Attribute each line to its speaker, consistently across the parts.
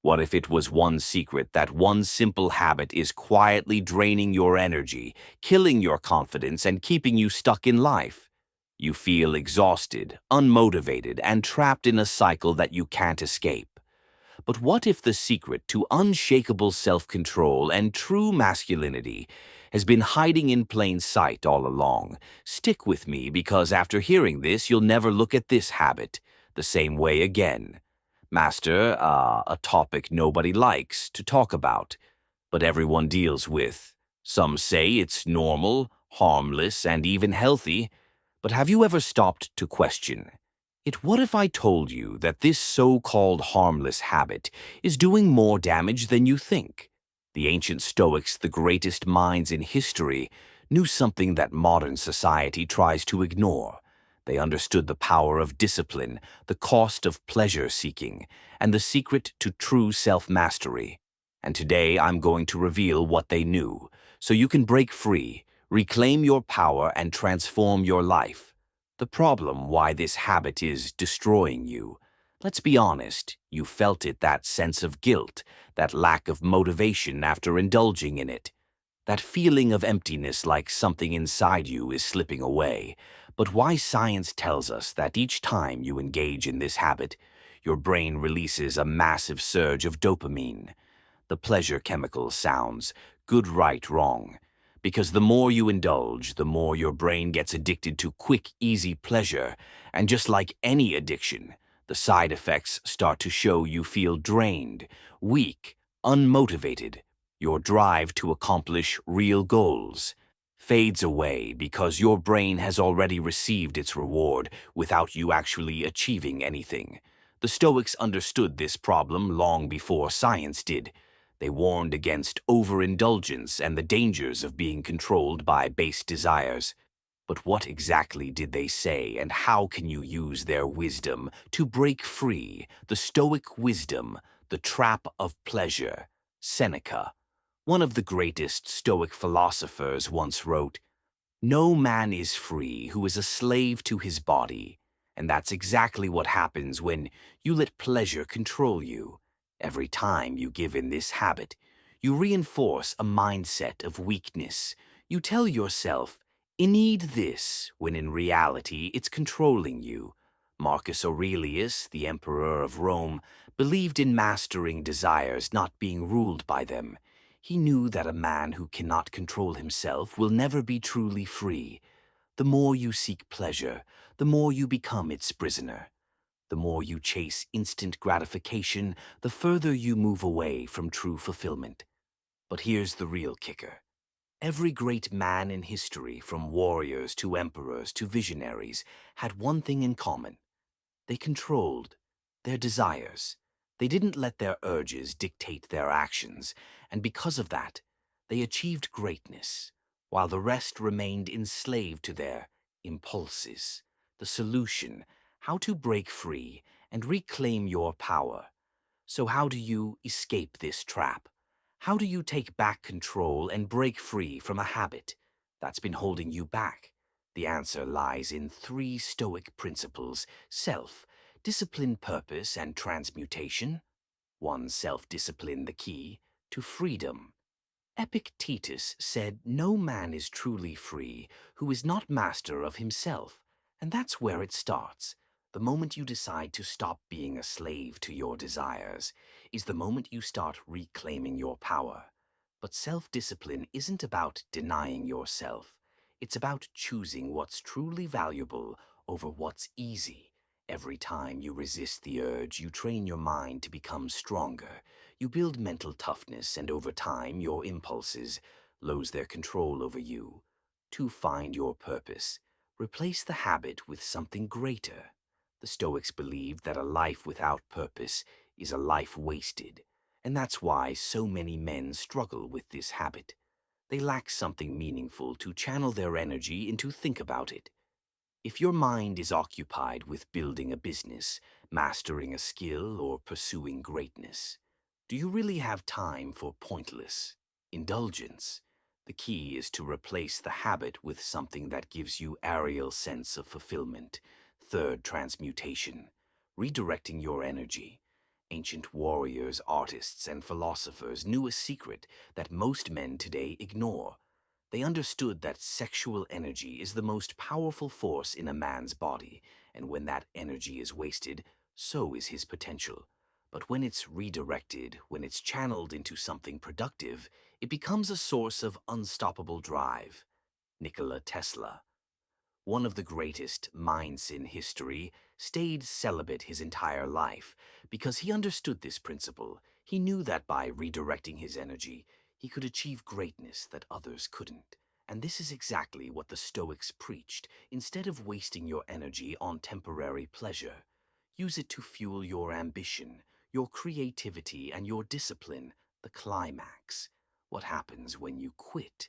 Speaker 1: What if it was one secret, that one simple habit is quietly draining your energy, killing your confidence, and keeping you stuck in life? You feel exhausted, unmotivated, and trapped in a cycle that you can't escape. But what if the secret to unshakable self-control and true masculinity has been hiding in plain sight all along? Stick with me, because after hearing this, you'll never look at this habit the same way again. Master, a topic nobody likes to talk about, but everyone deals with. Some say it's normal, harmless, and even healthy, but have you ever stopped to question it? What if I told you that this so-called harmless habit is doing more damage than you think? The ancient Stoics, the greatest minds in history, knew something that modern society tries to ignore. They understood the power of discipline, the cost of pleasure-seeking, and the secret to true self-mastery. And today I'm going to reveal what they knew, so you can break free, reclaim your power, and transform your life. The problem why this habit is destroying you. Let's be honest, you felt it, that sense of guilt, that lack of motivation after indulging in it. That feeling of emptiness, like something inside you is slipping away. But why science tells us that each time you engage in this habit, your brain releases a massive surge of dopamine. The pleasure chemical sounds good, right, wrong. Because the more you indulge, the more your brain gets addicted to quick, easy pleasure. And just like any addiction, the side effects start to show. You feel drained, weak, unmotivated. Your drive to accomplish real goals fades away because your brain has already received its reward without you actually achieving anything. The Stoics understood this problem long before science did. They warned against overindulgence and the dangers of being controlled by base desires. But what exactly did they say, and how can you use their wisdom to break free? The Stoic wisdom, the trap of pleasure. Seneca, one of the greatest Stoic philosophers, once wrote, "No man is free who is a slave to his body." And that's exactly what happens when you let pleasure control you. Every time you give in this habit, you reinforce a mindset of weakness. You tell yourself, "I need this," when in reality it's controlling you. Marcus Aurelius, the emperor of Rome, believed in mastering desires, not being ruled by them. He knew that a man who cannot control himself will never be truly free. The more you seek pleasure, the more you become its prisoner. The more you chase instant gratification, the further you move away from true fulfillment. But here's the real kicker. Every great man in history, from warriors to emperors to visionaries, had one thing in common. They controlled their desires. They didn't let their urges dictate their actions, and because of that, they achieved greatness, while the rest remained enslaved to their impulses. The solution: how to break free and reclaim your power. So how do you escape this trap? How do you take back control and break free from a habit that's been holding you back? The answer lies in 3 Stoic principles: self, discipline, purpose, and transmutation. 1. Self-discipline, the key to freedom. Epictetus said, "No man is truly free who is not master of himself." And that's where it starts. The moment you decide to stop being a slave to your desires is the moment you start reclaiming your power. But self-discipline isn't about denying yourself. It's about choosing what's truly valuable over what's easy. Every time you resist the urge, you train your mind to become stronger. You build mental toughness, and over time, your impulses lose their control over you. To find your purpose, replace the habit with something greater. The Stoics believed that a life without purpose is a life wasted, and that's why so many men struggle with this habit. They lack something meaningful to channel their energy into. Think about it. If your mind is occupied with building a business, mastering a skill, or pursuing greatness, do you really have time for pointless indulgence? The key is to replace the habit with something that gives you a real sense of fulfillment. 3rd, transmutation, redirecting your energy. Ancient warriors, artists, and philosophers knew a secret that most men today ignore. They understood that sexual energy is the most powerful force in a man's body, and when that energy is wasted, so is his potential. But when it's redirected, when it's channeled into something productive, it becomes a source of unstoppable drive. Nikola Tesla, one of the greatest minds in history, stayed celibate his entire life because he understood this principle. He knew that by redirecting his energy, he could achieve greatness that others couldn't. And this is exactly what the Stoics preached. Instead of wasting your energy on temporary pleasure, use it to fuel your ambition, your creativity, and your discipline, the climax. What happens when you quit?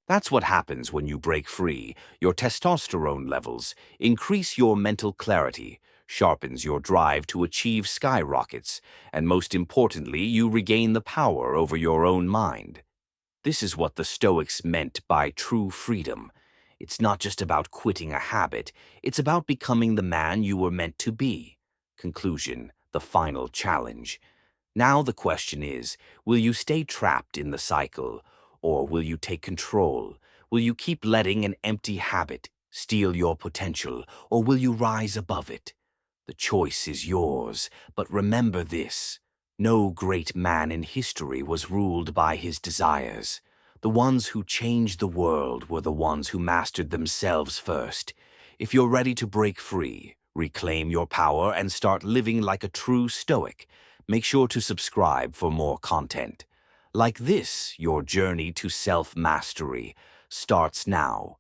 Speaker 1: That's what happens when you break free. Your testosterone levels increase, your mental clarity sharpens, your drive to achieve skyrockets, and most importantly, you regain the power over your own mind. This is what the Stoics meant by true freedom. It's not just about quitting a habit, it's about becoming the man you were meant to be. Conclusion, the final challenge. Now the question is, will you stay trapped in the cycle, or will you take control? Will you keep letting an empty habit steal your potential, or will you rise above it? The choice is yours, but remember this. No great man in history was ruled by his desires. The ones who changed the world were the ones who mastered themselves first. If you're ready to break free, reclaim your power, and start living like a true Stoic, make sure to subscribe for more content. Like this, your journey to self-mastery starts now.